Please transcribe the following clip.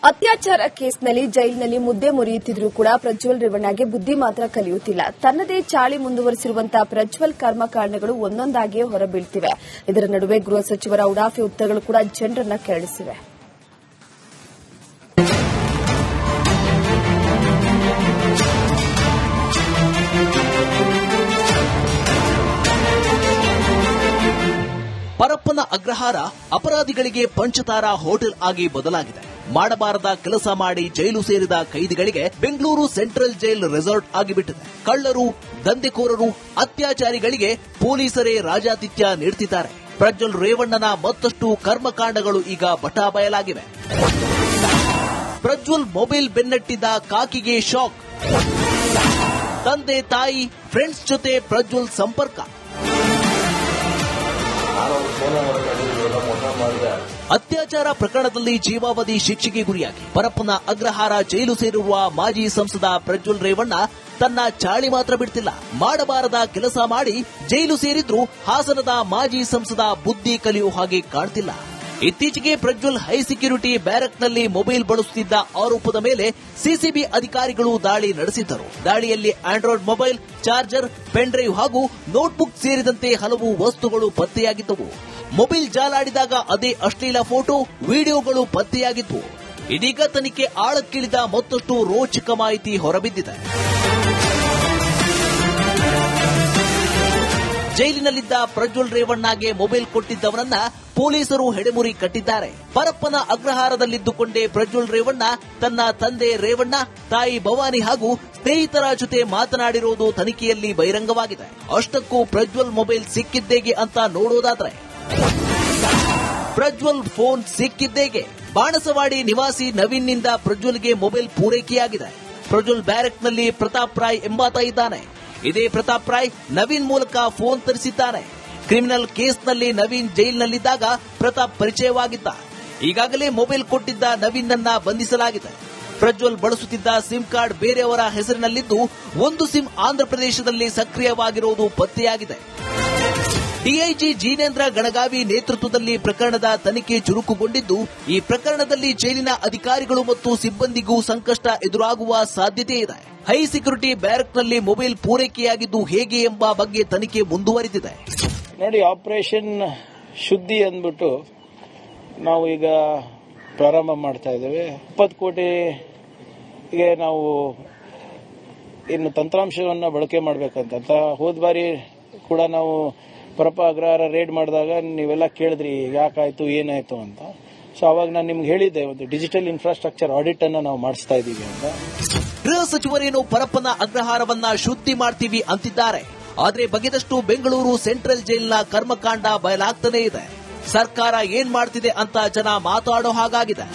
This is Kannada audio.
ಅತ್ಯಾಚಾರ ಕೇಸ್ನಲ್ಲಿ ಜೈಲಿನಲ್ಲಿ ಮುದ್ದೆ ಮುರಿಯುತ್ತಿದ್ರೂ ಕೂಡ ಪ್ರಜ್ವಲ್ ರೇವಣ್ಣಗೆ ಬುದ್ಧಿ ಮಾತ್ರ ಕಲಿಯುತ್ತಿಲ್ಲ. ತನ್ನದೇ ಚಾಳಿ ಮುಂದುವರೆಸಿರುವಂತಹ ಪ್ರಜ್ವಲ್ ಕರ್ಮಕಾಂಡಗಳು ಒಂದೊಂದಾಗಿಯೇ ಹೊರಬೀಳ್ತಿವೆ. ಇದರ ನಡುವೆ ಗೃಹ ಸಚಿವರ ಉಡಾಫೆ ಉತ್ತರಗಳು ಕೂಡ ಜನರನ್ನ ಕೆರಳಿಸಿವೆ. ಪರಪ್ಪನ ಅಗ್ರಹಾರ ಅಪರಾಧಿಗಳಿಗೆ ಪಂಚತಾರ ಹೋಟೆಲ್ ಆಗಿ ಬದಲಾಗಿದೆ. ಮಾಡಬಾರದ ಕೆಲಸ ಮಾಡಿ ಜೈಲು ಸೇರಿದ ಕೈದಿಗಳಿಗೆ ಬೆಂಗಳೂರು ಸೆಂಟ್ರಲ್ ಜೈಲ್ ರೆಸಾರ್ಟ್ ಆಗಿಬಿಟ್ಟಿದೆ. ಕಳ್ಳರು, ದಂಧೆಕೋರರು, ಅತ್ಯಾಚಾರಿಗಳಿಗೆ ಪೊಲೀಸರೇ ರಾಜಾತಿಥ್ಯ ನೀಡುತ್ತಿದ್ದಾರೆ. ಪ್ರಜ್ವಲ್ ರೇವಣ್ಣನ ಮತ್ತಷ್ಟು ಕರ್ಮಕಾಂಡಗಳು ಈಗ ಬಟಾಬಯಲಾಗಿವೆ. ಪ್ರಜ್ವಲ್ ಮೊಬೈಲ್ ಬೆನ್ನಟ್ಟಿದ್ದ ಕಾಕಿಗೆ ಶಾಕ್. ತಂದೆ ತಾಯಿ ಫ್ರೆಂಡ್ಸ್ ಜೊತೆ ಪ್ರಜ್ವಲ್ ಸಂಪರ್ಕ. ಅತ್ಯಾಚಾರ ಪ್ರಕರಣದಲ್ಲಿ ಜೀವಾವಧಿ ಶಿಕ್ಷೆಗೆ ಗುರಿಯಾಗಿ ಪರಪ್ಪನ ಅಗ್ರಹಾರ ಜೈಲು ಸೇರಿರುವ ಮಾಜಿ ಸಂಸದ ಪ್ರಜ್ವಲ್ ರೇವಣ್ಣ ತನ್ನ ಚಾಳಿ ಮಾತ್ರ ಬಿಡ್ತಿಲ್ಲ. ಮಾಡಬಾರದ ಕೆಲಸ ಮಾಡಿ ಜೈಲು ಸೇರಿದ್ರೂ ಹಾಸನದ ಮಾಜಿ ಸಂಸದ ಬುದ್ಧಿ ಕಲಿಯುವ ಹಾಗೆ ಕಾಣ್ತಿಲ್ಲ. ಇತ್ತೀಚೆಗೆ ಪ್ರಜ್ವಲ್ ಹೈ ಸೆಕ್ಯೂರಿಟಿ ಬ್ಯಾರಕ್ನಲ್ಲಿ ಮೊಬೈಲ್ ಬಳಸುತ್ತಿದ್ದ ಆರೋಪದ ಮೇಲೆ ಸಿಸಿಬಿ ಅಧಿಕಾರಿಗಳು ದಾಳಿ ನಡೆಸಿದ್ದರು. ದಾಳಿಯಲ್ಲಿ Android mobile, charger, pen drive ಹಾಗೂ ನೋಟ್ಬುಕ್ ಸೇರಿದಂತೆ ಹಲವು ವಸ್ತುಗಳು ಪತ್ತೆಯಾಗಿದ್ದವು. ಮೊಬೈಲ್ ಜಾಲಾಡಿದಾಗ ಅದೇ ಅಶ್ಲೀಲ ಫೋಟೋ, ವಿಡಿಯೋಗಳು ಪತ್ತೆಯಾಗಿದ್ವು. ಇದೀಗ ತನಿಖೆ ಆಳಕ್ಕಿಳಿದ ಮತ್ತಷ್ಟು ರೋಚಕ ಮಾಹಿತಿ ಹೊರಬಿದ್ದಿದೆ. ಜೈಲಿನಲ್ಲಿದ್ದ ಪ್ರಜ್ವಲ್ ರೇವಣ್ಣಗೆ ಮೊಬೈಲ್ ಕೊಟ್ಟಿದ್ದವನನ್ನ ಪೊಲೀಸರು ಹೆಡೆಮುರಿ ಕಟ್ಟಿದ್ದಾರೆ. ಪರಪ್ಪನ ಅಗ್ರಹಾರದಲ್ಲಿದ್ದುಕೊಂಡೇ ಪ್ರಜ್ವಲ್ ರೇವಣ್ಣ ತನ್ನ ತಂದೆ ರೇವಣ್ಣ, ತಾಯಿ ಭವಾನಿ ಹಾಗೂ ಸ್ನೇಹಿತರ ಜೊತೆ ಮಾತನಾಡಿರುವುದು ತನಿಖೆಯಲ್ಲಿ ಬಹಿರಂಗವಾಗಿದೆ. ಅಷ್ಟಕ್ಕೂ ಪ್ರಜ್ವಲ್ ಮೊಬೈಲ್ ಸಿಕ್ಕಿದ್ದೇಗೆ ಅಂತ ನೋಡೋದಾದ್ರೆ ಪ್ರಜ್ವಲ್ ಫೋನ್ ಸಿಕ್ಕಿದ್ದೇಗೆ. ಬಾಣಸವಾಡಿ ನಿವಾಸಿ ನವೀನ್ನಿಂದ ಪ್ರಜ್ವಲ್ಗೆ ಮೊಬೈಲ್ ಪೂರೈಕೆಯಾಗಿದೆ. ಪ್ರಜ್ವಲ್ ಬ್ಯಾರಕ್ನಲ್ಲಿ ಪ್ರತಾಪ್ ರಾಯ್ ಎಂಬಾತ ಇದ್ದಾನೆ. ಇದೇ ಪ್ರತಾಪ್ ರಾಯ್ ನವೀನ್ ಮೂಲಕ ಫೋನ್ ತರಿಸಿದ್ದಾನೆ. ಕ್ರಿಮಿನಲ್ ಕೇಸ್ನಲ್ಲಿ ನವೀನ್ ಜೈಲಿನಲ್ಲಿದ್ದಾಗ ಪ್ರತಾಪ್ ಪರಿಚಯವಾಗಿದ್ದ. ಈಗಾಗಲೇ ಮೊಬೈಲ್ ಕೊಟ್ಟಿದ್ದ ನವೀನ್ನನ್ನ ಬಂಧಿಸಲಾಗಿದೆ. ಪ್ರಜ್ವಲ್ ಬಳಸುತ್ತಿದ್ದ ಸಿಮ್ ಕಾರ್ಡ್ ಬೇರೆಯವರ ಹೆಸರಿನಲ್ಲಿದ್ದು, ಒಂದು ಸಿಮ್ ಆಂಧ್ರಪ್ರದೇಶದಲ್ಲಿ ಸಕ್ರಿಯವಾಗಿರುವುದು ಪತ್ತೆಯಾಗಿದೆ. ಡಿಐಜಿ ಜಿನೇಂದ್ರ ಗಣಗಾವಿ ನೇತೃತ್ವದಲ್ಲಿ ಪ್ರಕರಣದ ತನಿಖೆ ಚುರುಕುಗೊಂಡಿದ್ದು, ಈ ಪ್ರಕರಣದಲ್ಲಿ ಜೈಲಿನ ಅಧಿಕಾರಿಗಳು ಮತ್ತು ಸಿಬ್ಬಂದಿಗೂ ಸಂಕಷ್ಟ ಎದುರಾಗುವ ಸಾಧ್ಯತೆ ಇದೆ. ಹೈ ಸೆಕ್ಯೂರಿಟಿ ಬ್ಯಾರಕ್ನಲ್ಲಿ ಮೊಬೈಲ್ ಪೂರೈಕೆಯಾಗಿದ್ದು ಹೇಗೆ ಎಂಬ ಬಗ್ಗೆ ತನಿಖೆ ಮುಂದುವರಿದಿದೆ. ನೋಡಿ, ಆಪರೇಷನ್ ಶುದ್ಧಿ ಅಂದ್ಬಿಟ್ಟು ನಾವು ಈಗ ಪ್ರಾರಂಭ ಮಾಡ್ತಾ ಇದ್ದೇವೆ. 20 ಕೋಟಿಗೆ ನಾವು ಇನ್ನು ತಂತ್ರಾಂಶವನ್ನು ಬಳಕೆ ಮಾಡಬೇಕಂತ ಹೋದ ಬಾರಿ ಕೂಡ ನಾವು ಪರಪ್ಪ ಅಗ್ರಹಾರ ರೇಡ್ ಮಾಡಿದಾಗ ನೀವೆಲ್ಲ ಕೇಳಿದ್ರಿ ಯಾಕಾಯ್ತು ಏನಾಯ್ತು ಅಂತ. ಸೊ ಅವಾಗ ನಾನು ನಿಮ್ಗೆ ಹೇಳಿದ್ದೆ, ಒಂದು ಡಿಜಿಟಲ್ ಇನ್ಫ್ರಾಸ್ಟ್ರಕ್ಚರ್ ಆಡಿಟ್ ಅನ್ನ ನಾವು ಮಾಡಿಸ್ತಾ ಇದ್ದೀವಿ ಅಂತ. ಗೃಹ ಸಚಿವರೇನು ಪರಪ್ಪನ ಅಗ್ರಹಾರವನ್ನ ಶುದ್ಧಿ ಮಾಡ್ತೀವಿ ಅಂತಿದ್ದಾರೆ. ಆದ್ರೆ ಬಗೆದಷ್ಟು ಬೆಂಗಳೂರು ಸೆಂಟ್ರಲ್ ಜೈಲಿನ ಕರ್ಮಕಾಂಡ ಬಯಲಾಗ್ತಾನೆ ಇದೆ. ಸರ್ಕಾರ ಏನ್ ಮಾಡ್ತಿದೆ ಅಂತ ಜನ ಮಾತಾಡೋ ಹಾಗಾಗಿದೆ.